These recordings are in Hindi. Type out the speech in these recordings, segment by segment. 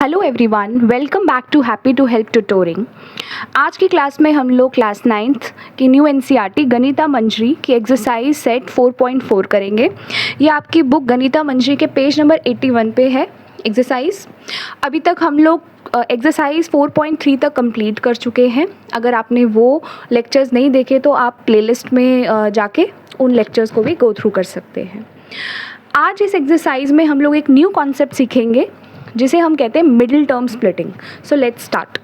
Hello everyone, welcome back to happy to help tutoring. आज की क्लास में हम लोग क्लास 9th की न्यू एनसीईआरटी गणिता मंजरी की एक्सरसाइज सेट 4.4 करेंगे। ये आपकी बुक गणिता मंजरी के पेज नंबर 81 पे है एक्सरसाइज। अभी तक हम लोग एक्सरसाइज 4.3 तक कंप्लीट कर चुके हैं। अगर आपने वो लेक्चर्स नहीं देखे तो आप प्लेलिस्ट में जाके उन लेक्चर्स को भी गो थ्रू कर सकते हैं। आज इस एक्सरसाइज में हम लोग एक न्यू कॉन्सेप्ट सीखेंगे जिसे हम कहते हैं middle term splitting. So let's start.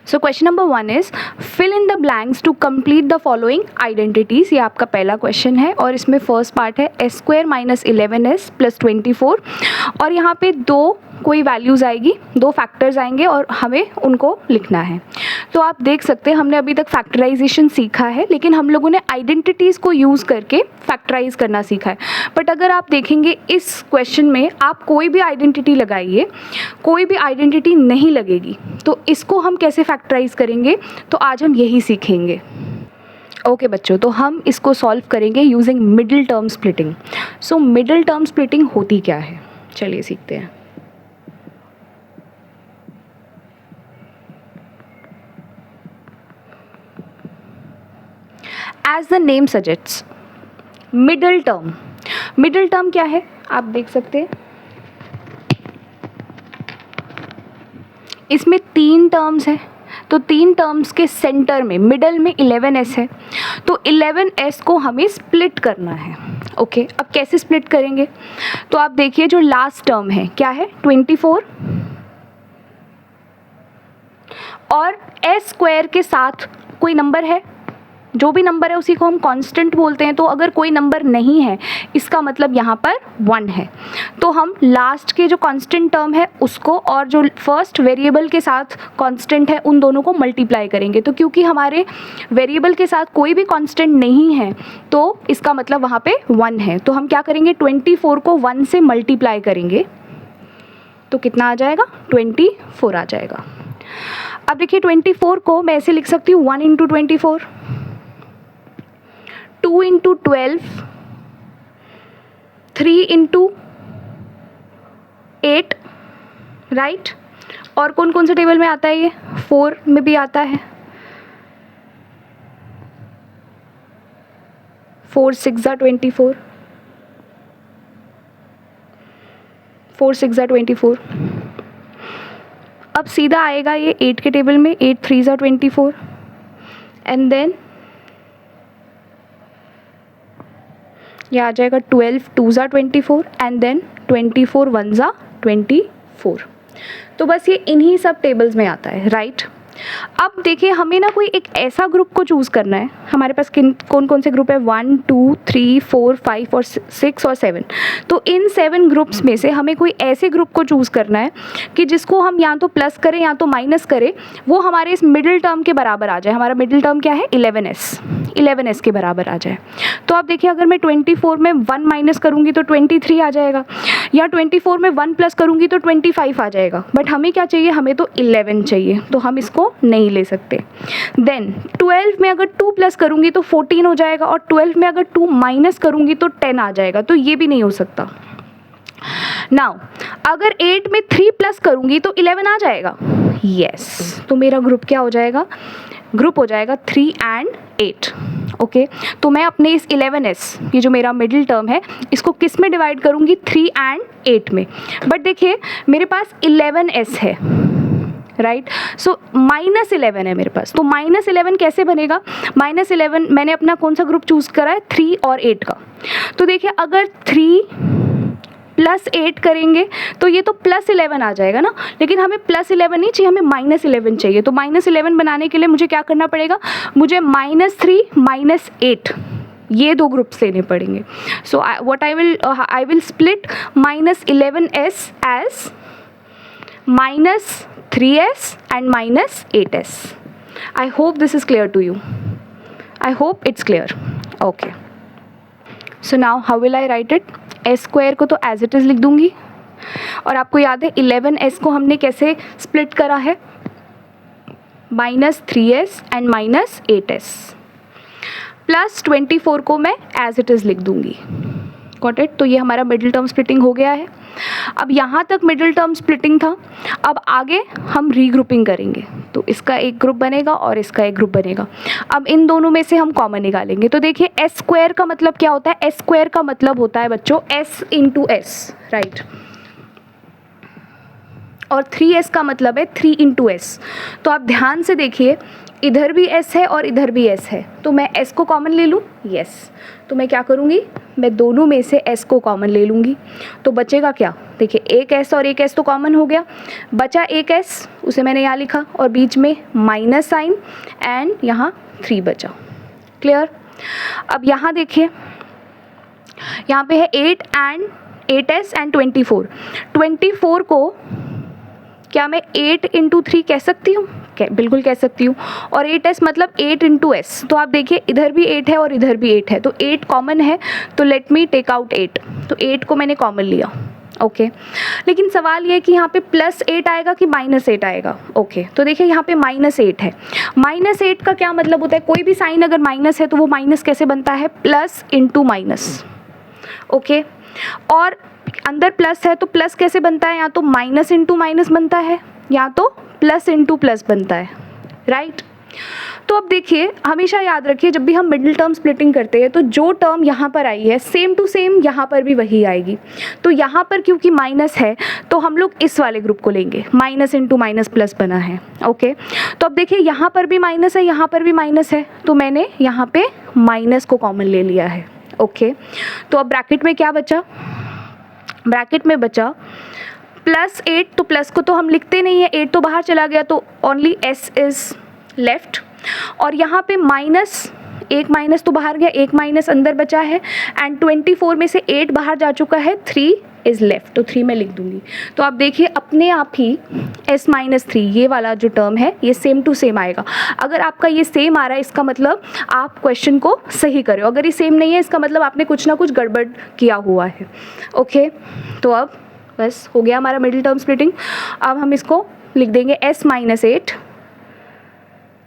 So question number 1 is fill in the blanks to complete the following identities. ये आपका पहला क्वेश्चन है और इसमें फर्स्ट पार्ट है s² - 11s + 24 और यहाँ पे दो कोई वैल्यूज़ आएगी, दो फैक्टर्स आएंगे और हमें उनको लिखना है। तो आप देख सकते हैं हमने अभी तक फैक्टराइजेशन सीखा है, लेकिन हम लोगों ने आइडेंटिटीज़ को यूज़ करके फैक्टराइज करना सीखा है। बट अगर आप देखेंगे इस क्वेश्चन में आप कोई भी आइडेंटिटी लगाइए, कोई भी आइडेंटिटी नहीं लगेगी, तो इसको हम कैसे फैक्टराइज करेंगे, तो आज हम यही सीखेंगे। ओके बच्चों, तो हम इसको सॉल्व करेंगे using middle term splitting. So middle term splitting होती क्या है, चलिए सीखते हैं। As the name suggests, middle term. Middle term क्या है आप देख सकते हैं, इसमें 3 टर्म्स हैं। तो 3 टर्म्स के सेंटर में मिडल में 11s है, तो 11s को हमें स्प्लिट करना है। ओके, अब कैसे स्प्लिट करेंगे, तो आप देखिए जो लास्ट टर्म है क्या है 24 और s² के साथ कोई नंबर है, जो भी नंबर है उसी को हम कांस्टेंट बोलते हैं। तो अगर कोई नंबर नहीं है इसका मतलब यहाँ पर 1 है। तो हम लास्ट के जो कांस्टेंट टर्म है उसको और जो फर्स्ट वेरिएबल के साथ कांस्टेंट है उन दोनों को मल्टीप्लाई करेंगे। तो क्योंकि हमारे वेरिएबल के साथ कोई भी कांस्टेंट नहीं है तो इसका मतलब वहाँ पे 1 है। तो हम क्या करेंगे, 24 को 1 से मल्टीप्लाई करेंगे तो कितना आ जाएगा, 24 आ जाएगा। अब देखिए 24 को मैं ऐसे लिख सकती हूँ 1 × 24, 2 × 12, 3 × 8, राइट। और कौन कौन से टेबल में आता है, ये 4 में भी आता है। 4 × 6 = 24, 4 × 6 = 24। अब सीधा आएगा ये 8 के टेबल में, 8 × 3 = 24 एंड देन ये आ जाएगा 12 × 2 = 24 एंड देन 24 × 1 = 24। तो बस ये इन्हीं सब टेबल्स में आता है, राइट। अब देखिए हमें ना कोई एक ऐसा ग्रुप को चूज़ करना है। हमारे पास कौन कौन से ग्रुप है, 1 2 3 4 5 और 6 और 7। तो इन 7 ग्रुप्स में से हमें कोई ऐसे ग्रुप को चूज़ करना है कि जिसको हम या तो प्लस करें या तो माइनस करें, वो हमारे इस मिडिल टर्म के बराबर आ जाए। हमारा मिडिल टर्म क्या है, 11s के बराबर आ जाए। तो आप देखिए अगर मैं 24 में 1 माइनस करूँगी तो 23 आ जाएगा, या 24 में 1 प्लस करूँगी तो 25 आ जाएगा। बट हमें क्या चाहिए, हमें तो 11 चाहिए, तो हम इसको नहीं ले सकते। देन 12 में अगर 2 प्लस करूँगी तो 14 हो जाएगा, और 12 में अगर 2 माइनस करूँगी तो 10 आ जाएगा, तो ये भी नहीं हो सकता। नाउ अगर 8 में 3 प्लस करूँगी तो 11 आ जाएगा, यस। तो मेरा ग्रुप क्या हो जाएगा, ग्रुप हो जाएगा 3 और 8। ओके, तो मैं अपने इस 11s, ये जो मेरा मिडिल टर्म है, इसको किस में डिवाइड करूँगी, 3 और 8 में। बट देखिए मेरे पास 11s है, राइट। सो -11 है मेरे पास, तो -11 कैसे बनेगा, -11 मैंने अपना कौन सा ग्रुप चूज़ करा है, 3 और 8 का। तो देखिए अगर 3 + 8 करेंगे तो ये तो +11 आ जाएगा ना, लेकिन हमें +11 नहीं चाहिए, हमें -11 चाहिए। तो -11 बनाने के लिए मुझे क्या करना पड़ेगा, मुझे -3 - 8 ये दो ग्रुप्स लेने पड़ेंगे। So what I will split -11s as -3s and -8s. I hope this is clear to you. I hope it's clear. Okay. So now how will I write it? s² को तो एज इट इज़ लिख दूंगी, और आपको याद है 11s को हमने कैसे स्प्लिट करा है, -3s and -8s, +24 को मैं एज इट इज़ लिख दूंगी। Got it. तो ये हमारा मिडिल टर्म स्प्लिटिंग हो गया है। अब यहाँ तक मिडिल टर्म स्प्लिटिंग था, अब आगे हम रीग्रुपिंग करेंगे। तो इसका एक ग्रुप बनेगा और इसका एक ग्रुप बनेगा। अब इन दोनों में से हम कॉमन निकालेंगे। तो देखिए एस स्क्वायर का मतलब क्या होता है? एस स्क्वायर का मतलब होता है बच्चों एस इंटू एस, राइट। और 3s का मतलब है 3 इंटू एस। तो आप ध्यान से देखिए, इधर भी s है और इधर भी s है, तो मैं s को कॉमन ले लूँ, यस। तो मैं क्या करूँगी, मैं दोनों में से s को कॉमन ले लूँगी। तो बचेगा क्या? देखिए एक s और एक s तो कॉमन हो गया, बचा एक s, उसे मैंने यहाँ लिखा और बीच में माइनस साइन एंड यहाँ 3 बचा। क्लियर? अब यहाँ देखिए, यहाँ पे है 8s एंड 24। 24 को क्या मैं 8 इंटू 3 कह सकती हूँ? बिल्कुल कह सकती हूँ। और 8s मतलब 8 इंटू एस। तो आप देखिए इधर भी 8 है और इधर भी 8 है, तो 8 कॉमन है, तो लेट मी टेक आउट 8। तो 8 को मैंने कॉमन लिया, ओके। लेकिन सवाल ये है कि यहाँ पे +8 आएगा कि -8 आएगा, ओके। तो देखिए यहाँ पे -8 है। -8 का क्या मतलब होता है? कोई भी साइन अगर माइनस है तो वो माइनस कैसे बनता है? Plus into minus, okay. और अंदर प्लस है तो प्लस कैसे बनता है? या तो माइनस इंटू माइनस बनता है या तो प्लस इंटू प्लस बनता है, राइट। तो अब देखिए, हमेशा याद रखिए जब भी हम मिडिल टर्म स्प्लिटिंग करते हैं तो जो टर्म यहाँ पर आई है सेम टू सेम यहाँ पर भी वही आएगी। तो यहाँ पर क्योंकि माइनस है तो हम लोग इस वाले ग्रुप को लेंगे, माइनस इंटू माइनस प्लस बना है, ओके। तो अब देखिए यहाँ पर भी माइनस है, यहाँ पर भी माइनस है, तो मैंने यहाँ पे माइनस को कॉमन ले लिया है, ओके। तो अब ब्रैकेट में क्या बचा? ब्रैकेट में बचा +8। तो प्लस को तो हम लिखते नहीं है, 8 तो बाहर चला गया, तो ओनली s इज़ लेफ्ट। और यहाँ पे माइनस, एक माइनस तो बाहर गया, एक माइनस अंदर बचा है, एंड 24 में से 8 बाहर जा चुका है, 3 इज़ लेफ्ट, तो 3 मैं लिख दूंगी। तो आप देखिए अपने आप ही s-3 ये वाला जो टर्म है ये सेम टू सेम आएगा। अगर आपका ये सेम आ रहा है इसका मतलब आप क्वेश्चन को सही कर रहे हो, अगर ये सेम नहीं है इसका मतलब आपने कुछ ना कुछ गड़बड़ किया हुआ है, ओके। तो अब बस हो गया हमारा मिडिल टर्म स्प्लिटिंग। अब हम इसको लिख देंगे s-8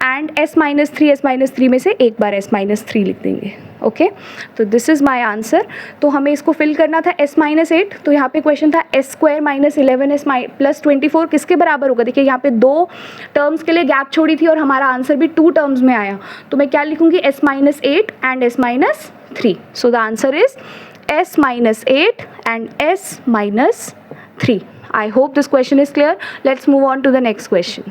एंड s-3 में से एक बार s-3 लिख देंगे, ओके। तो दिस इज़ माय आंसर। तो हमें इसको फिल करना था s-8। तो यहाँ पे क्वेश्चन था s² - 11s + 24 किसके बराबर होगा? देखिए यहाँ पे 2 टर्म्स के लिए गैप छोड़ी थी और हमारा आंसर भी 2 टर्म्स में आया। तो मैं क्या लिखूँगी? s-8 and s-3। So the answer is s-8 and s-3। I hope this question is clear. Let's move on to the next question,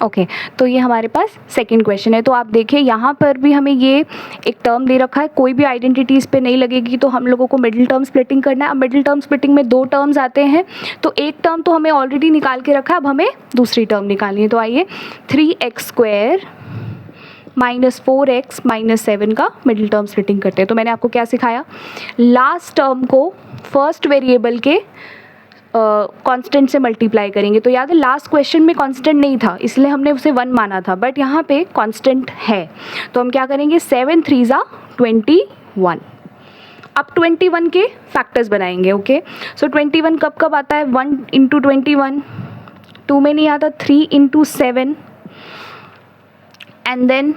okay. तो ये हमारे पास सेकंड क्वेश्चन है। तो आप देखिए यहाँ पर भी हमें ये एक टर्म दे रखा है, कोई भी आइडेंटिटी इस पे नहीं लगेगी, तो हम लोगों को मिडिल टर्म स्प्लिटिंग करना है। अब मिडिल टर्म स्प्लिटिंग में 2 टर्म्स आते हैं, तो एक टर्म तो हमें ऑलरेडी निकाल के रखा है, अब हमें दूसरी टर्म निकालनी है। तो आइए 3x² - 4x - 7 का मिडिल टर्म स्प्लिटिंग करते हैं। तो मैंने आपको क्या सिखाया? लास्ट टर्म को फर्स्ट वेरिएबल के कांस्टेंट से मल्टीप्लाई करेंगे। तो याद है लास्ट क्वेश्चन में कांस्टेंट नहीं था इसलिए हमने उसे 1 माना था, बट यहाँ पे कांस्टेंट है। तो हम क्या करेंगे? 7 3 = 21। अब 21 के फैक्टर्स बनाएंगे, ओके। सो 21 कब कब आता है? 1 × 21, 2 में नहीं आता, 3 × 7 एंड देन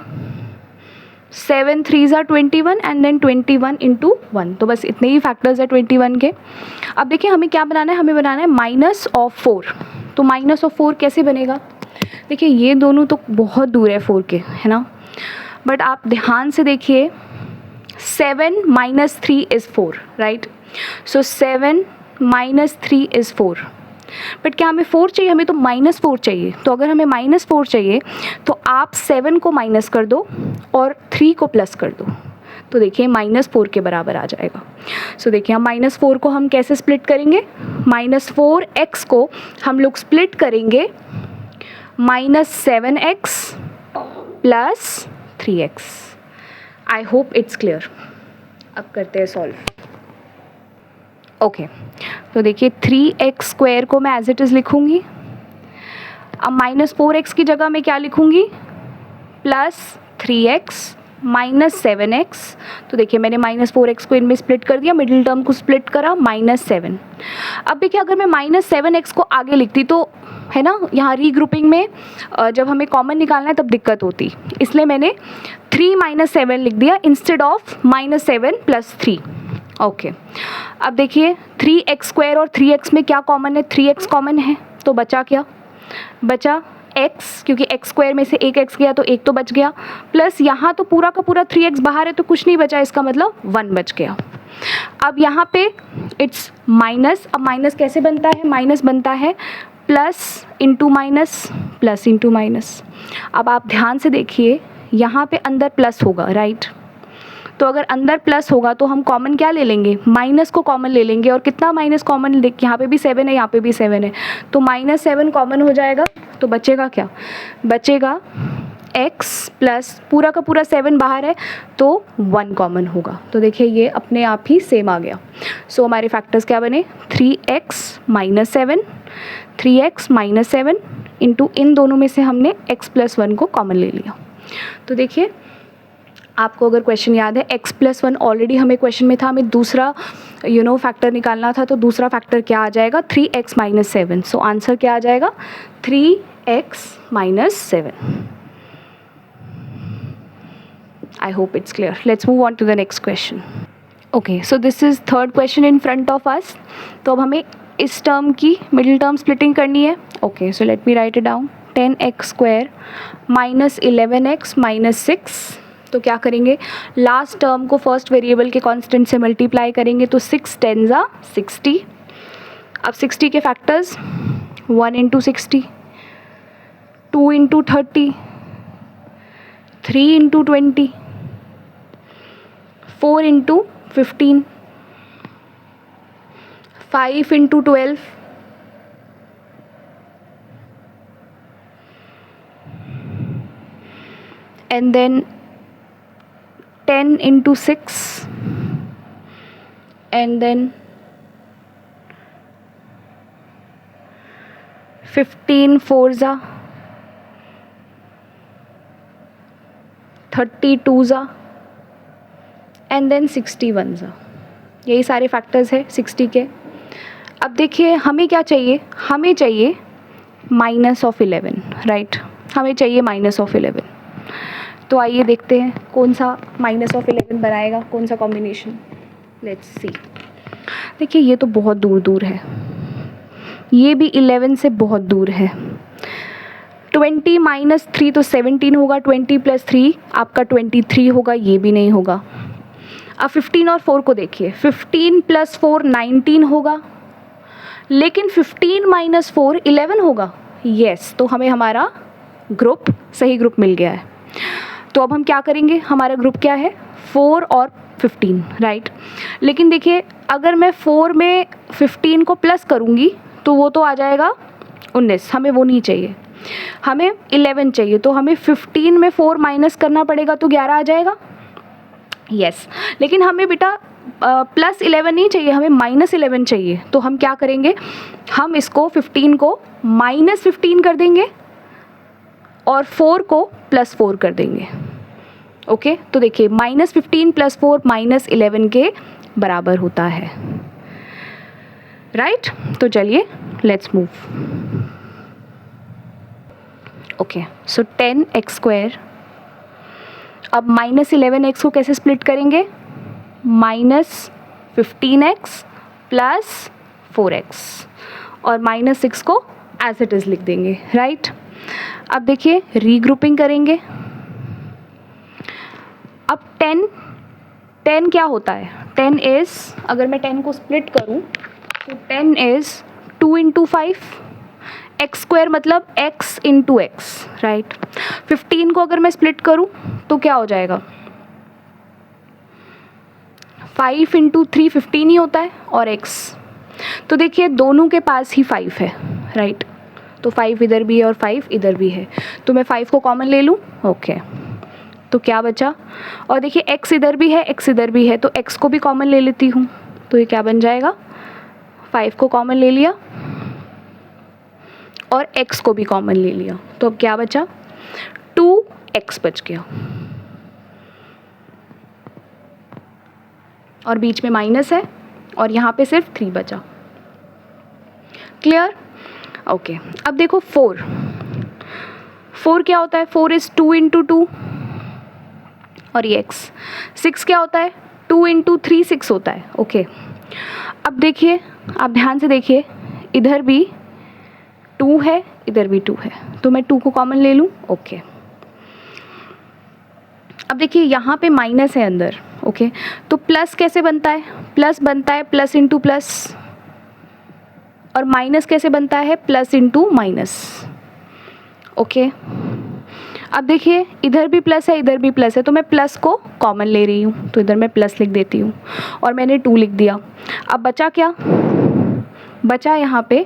7 3 = 21 एंड देन 21 × 1। तो बस इतने ही फैक्टर्स है 21 के। अब देखिए हमें क्या बनाना है? हमें बनाना है -4। तो -4 कैसे बनेगा? देखिए ये दोनों तो बहुत दूर है 4 के, है ना, बट आप ध्यान से देखिए 7 - 3 is 4, right. So 7 - 3 is 4, but क्या हमें 4 चाहिए? हमें तो -4 चाहिए। तो अगर हमें -4 चाहिए तो आप 7 को माइनस कर दो और 3 को प्लस कर दो, तो देखिए -4 के बराबर आ जाएगा। सो देखिए हम -4 को हम कैसे स्प्लिट करेंगे? -4x को हम लोग स्प्लिट करेंगे -7x + 3x। I hope it's clear. अब करते हैं सॉल्व, ओके। तो देखिए 3x² को मैं एज इट इज़ लिखूँगी। अब -4x की जगह मैं क्या लिखूँगी? +3x - 7x। तो देखिए मैंने -4x को इनमें स्प्लिट कर दिया, मिडिल टर्म को स्प्लिट करा -7। अब देखिए अगर मैं -7x को आगे लिखती तो है ना, यहाँ रीग्रुपिंग में जब हमें कॉमन निकालना है तब दिक्कत होती, इसलिए मैंने 3 - 7 लिख दिया इंस्टेड ऑफ -7 + 3, ओके अब देखिए 3x² और 3x में क्या कॉमन है, 3x कॉमन है, तो बचा क्या, बचा x, क्योंकि x² में से एक x गया तो एक तो बच गया, प्लस यहाँ तो पूरा का पूरा 3x बाहर है तो कुछ नहीं बचा, इसका मतलब 1 बच गया। अब यहाँ पे इट्स माइनस, अब माइनस कैसे बनता है, माइनस बनता है plus into minus, plus into minus. अब आप ध्यान से देखिए यहाँ पे अंदर प्लस होगा, राइट, तो अगर अंदर प्लस होगा तो हम कॉमन क्या ले लेंगे, माइनस को कॉमन ले लेंगे, और कितना माइनस कॉमन, देख यहाँ पे भी 7 है, यहाँ पे भी 7 है, तो -7 कॉमन हो जाएगा, तो बचेगा क्या, बचेगा x प्लस पूरा का पूरा 7 बाहर है तो 1 कॉमन होगा। तो देखिए ये अपने आप ही सेम आ गया। सो हमारे फैक्टर्स क्या बने, 3x - 7, 3x - 7 इंटू इन दोनों में से हमने x + 1 को कॉमन ले लिया। तो देखिए आपको अगर क्वेश्चन याद है x + 1 ऑलरेडी हमें क्वेश्चन में था, हमें दूसरा फैक्टर निकालना था, तो दूसरा फैक्टर क्या आ जाएगा, 3x - 7। सो आंसर क्या आ जाएगा, 3x - 7। I hope it's clear. Let's move on to the next question. Okay, so this is third question in front of us. तो अब हमें इस टर्म की मिडिल टर्म स्प्लिटिंग करनी है। Okay, so let me write it down. 10x² - 11x - 6। तो क्या करेंगे, लास्ट टर्म को फर्स्ट वेरिएबल के कांस्टेंट से मल्टीप्लाई करेंगे, तो 6 10 60। अब 60 के factors 1 × 60, 2 × 30, 3 × 20, 4 × 15, 5 × 12, and then 10 × 6, and then 15 4s, 32s, and then 61s। यही सारे फैक्टर्स है 60 के। अब देखिए हमें क्या चाहिए, हमें चाहिए -11, राइट, हमें चाहिए -11। तो आइए देखते हैं कौन सा -11 बनाएगा, कौन सा कॉम्बिनेशन, लेट्स सी। देखिए ये तो बहुत दूर दूर है, ये भी 11 से बहुत दूर है। 20 - 3 तो 17 होगा, 20 + 3 आपका 23 होगा, ये भी नहीं होगा। अब 15 और 4 को देखिए, 15 + 4 19 होगा, लेकिन 15 - 4 11 होगा। यस, तो हमें हमारा ग्रुप सही ग्रुप मिल गया है। तो अब हम क्या करेंगे, हमारा ग्रुप क्या है, 4 और 15, राइट। लेकिन देखिए अगर मैं 4 में 15 को प्लस करूँगी तो वो तो आ जाएगा 19, हमें वो नहीं चाहिए, हमें 11 चाहिए। तो हमें 15 में 4 माइनस करना पड़ेगा तो 11 आ जाएगा। यस, लेकिन हमें बेटा +11 नहीं चाहिए, हमें -11 चाहिए। तो हम क्या करेंगे, हम इसको 15 को -15 कर देंगे और 4 को +4 कर देंगे। ओके, तो देखिए -15 + 4 -11 के बराबर होता है, राइट। तो चलिए let's move. Okay, so 10x²। अब -11x को कैसे स्प्लिट करेंगे, -15x + 4x, और -6 को एज इट इज़ लिख देंगे, राइट। अब देखिए रीग्रुपिंग करेंगे। अब 10 क्या होता है, 10 इज़, अगर मैं 10 को स्प्लिट करूं तो 10 इज़ 2 × 5, x² मतलब x × x, राइट। 15 को अगर मैं स्प्लिट करूं तो क्या हो जाएगा, 5 × 3 15 ही होता है, और x। तो देखिए दोनों के पास ही 5 है, राइट। तो 5 इधर भी है और 5 इधर भी है, तो मैं 5 को कॉमन ले लूँ। ओके, तो क्या बचा, और देखिए x इधर भी है, x इधर भी है, तो x को भी कॉमन ले लेती हूँ। तो ये क्या बन जाएगा, 5 को कॉमन ले लिया और x को भी कॉमन ले लिया, तो अब क्या बचा, 2x बच गया, और बीच में माइनस है और यहाँ पे सिर्फ 3 बचा। क्लियर। ओके, अब देखो 4 क्या होता है, 4 इज़ 2 × 2, और ये x। 6 क्या होता है, 2 इंटू 3 6 होता है। ओके, अब देखिए, आप ध्यान से देखिए, इधर भी 2 है, इधर भी 2 है, तो मैं 2 को कॉमन ले लूँ। ओके, अब देखिए यहाँ पे माइनस है अंदर। ओके, तो प्लस कैसे बनता है? प्लस बनता है प्लस इंटू प्लस, और माइनस कैसे बनता है? Plus into minus. ओके, अब देखिए इधर भी प्लस है, इधर भी प्लस है, तो मैं प्लस को कॉमन ले रही हूँ, तो इधर मैं प्लस लिख देती हूँ और मैंने 2 लिख दिया। अब बचा क्या? बचा यहाँ पे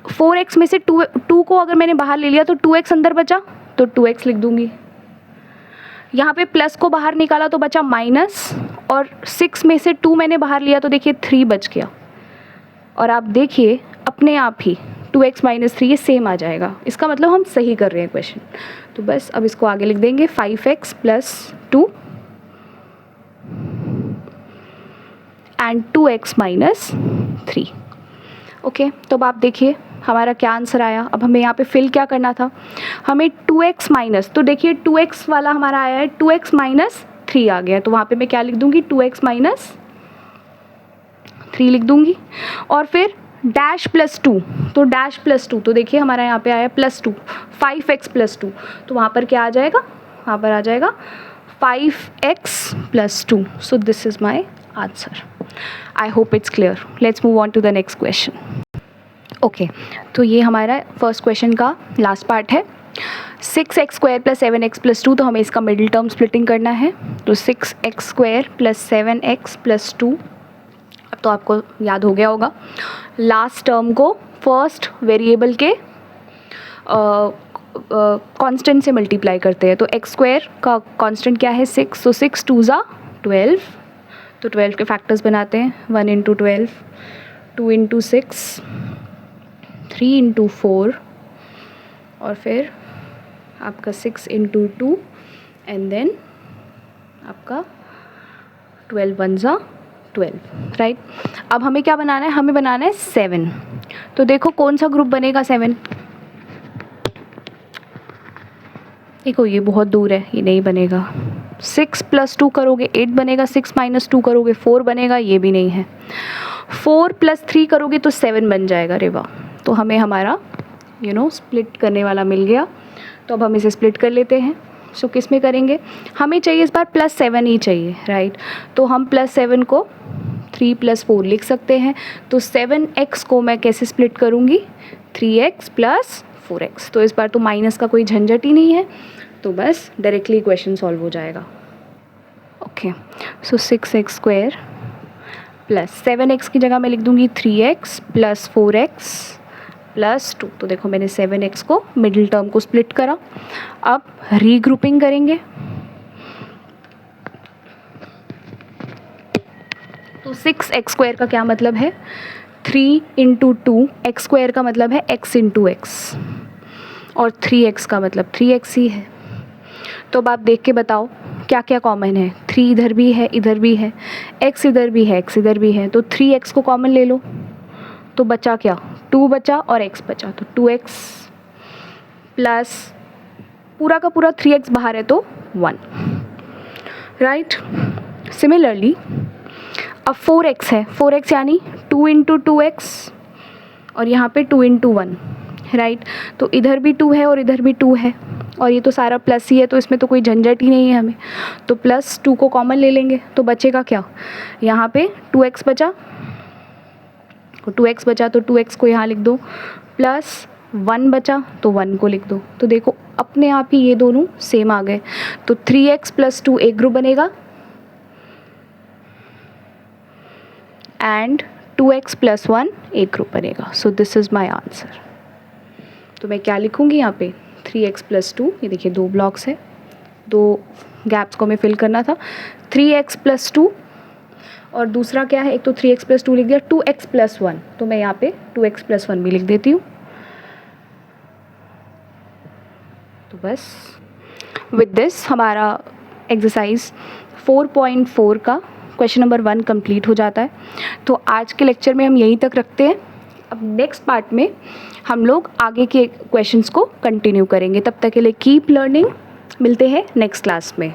4x में से 2 को अगर मैंने बाहर ले लिया तो 2x अंदर बचा, तो 2x लिख दूँगी। यहाँ पे प्लस को बाहर निकाला तो बचा माइनस, और 6 में से 2 मैंने बाहर लिया तो देखिए 3 बच गया। और आप देखिए अपने आप ही 2x माइनस 3 ये सेम आ जाएगा। इसका मतलब हम सही कर रहे हैं क्वेश्चन। तो बस अब इसको आगे लिख देंगे 5x plus 2 and 2x minus 3। Okay, तो अब आप देखिए हमारा क्या आंसर आया। अब हमें यहाँ पे फिल क्या करना था? हमें 2x माइनस, तो देखिए 2x वाला हमारा आया है, 2x माइनस 3 आ गया, तो वहाँ पे मैं क्या लिख दूँगी? 2x माइनस 3 लिख दूँगी। और फिर डैश प्लस 2, तो डैश प्लस 2, तो देखिए हमारा यहाँ पे आया प्लस 2, 5x प्लस 2, तो वहाँ पर क्या आ जाएगा? वहाँ पर आ जाएगा 5x plus 2। So this is my answer. I hope it's clear. Let's move on to the next question. Okay, तो ये हमारा फर्स्ट क्वेश्चन का लास्ट पार्ट है। 6x square plus 7x plus 2, तो हमें इसका मिडिल टर्म स्प्लिटिंग करना है। तो 6x square plus 7x plus 2, अब तो आपको याद हो गया होगा, लास्ट टर्म को फर्स्ट वेरिएबल के कांस्टेंट से मल्टीप्लाई करते हैं। तो x स्क्वायर का कांस्टेंट क्या है? 6, तो 6 2 ज़ा 12, तो 12 के फैक्टर्स बनाते हैं। 1 इंटू 12, 2 इंटू 6, 3 इंटू 4, और फिर आपका 6 इंटू 2, एंड देन आपका 12 1 ज़ा 12, राइट। अब हमें क्या बनाना है? हमें बनाना है 7। तो देखो कौन सा ग्रुप बनेगा 7? देखो ये बहुत दूर है, ये नहीं बनेगा। 6 प्लस 2 करोगे 8 बनेगा, 6 माइनस 2 करोगे 4 बनेगा, ये भी नहीं है। 4 प्लस 3 करोगे तो 7 बन जाएगा। रे वाह, तो हमें हमारा स्प्लिट करने वाला मिल गया। तो अब हम इसे स्प्लिट कर लेते हैं। सो किस में करेंगे? हमें चाहिए इस बार प्लस 7 ही चाहिए, राइट। तो हम प्लस 7 को 3 प्लस 4 लिख सकते हैं। तो 7x को मैं कैसे स्प्लिट करूँगी? 3x plus 4x। तो इस बार तो माइनस का कोई झंझट ही नहीं है, तो बस डायरेक्टली क्वेश्चन सॉल्व हो जाएगा। ओके, सो 6x स्क्वायर प्लस 7x की जगह मैं लिख दूँगी 3x प्लस 4x प्लस 2। तो देखो मैंने 7x को मिडिल टर्म को स्प्लिट करा। अब रीग्रुपिंग करेंगे। तो 6x स्क्वायर का क्या मतलब है? 3 इंटू 2, एक्स स्क्वायर का मतलब है x इंटू एक्स, और 3x का मतलब 3x ही है। तो अब आप देख के बताओ क्या क्या कॉमन है? 3 इधर भी है, इधर भी है, x इधर भी है, x इधर भी है, तो 3x को कॉमन ले लो, तो बचा क्या? 2 बचा और x बचा, तो 2x प्लस पूरा का पूरा 3x बाहर है तो 1, राइट। सिमिलरली अब 4x है, 4x यानी 2 इंटू 2x, और यहाँ पे 2 इंटू 1, राइट। तो इधर भी 2 है और इधर भी 2 है, और ये तो सारा प्लस ही है, तो इसमें तो कोई झंझट ही नहीं है हमें। तो प्लस 2 को कॉमन ले लेंगे, तो बचेगा क्या? यहाँ पे 2x बचा, तो 2x बचा, तो 2x को यहाँ लिख दो, प्लस 1 बचा तो 1 को लिख दो। तो देखो अपने आप ही ये दोनों सेम आ गए। तो 3x प्लस 2 एक ग्रुप बनेगा, एंड 2x प्लस 1 एक ग्रुप बनेगा। सो दिस इज़ माई आंसर। तो मैं क्या लिखूँगी यहाँ पे? 3x प्लस 2, ये देखिए 2 ब्लॉक्स है, 2 गैप्स को हमें फिल करना था। 3x प्लस 2, और दूसरा क्या है? एक तो 3x प्लस 2 लिख दिया, 2x प्लस 1, तो मैं यहाँ पे 2x प्लस 1 भी लिख देती हूँ। तो बस विद दिस हमारा एक्सरसाइज 4.4 का क्वेश्चन नंबर 1 कंप्लीट हो जाता है। तो आज के लेक्चर में हम यहीं तक रखते हैं। अब नेक्स्ट पार्ट में हम लोग आगे के क्वेश्चंस को कंटिन्यू करेंगे। तब तक के लिए कीप लर्निंग। मिलते हैं नेक्स्ट क्लास में।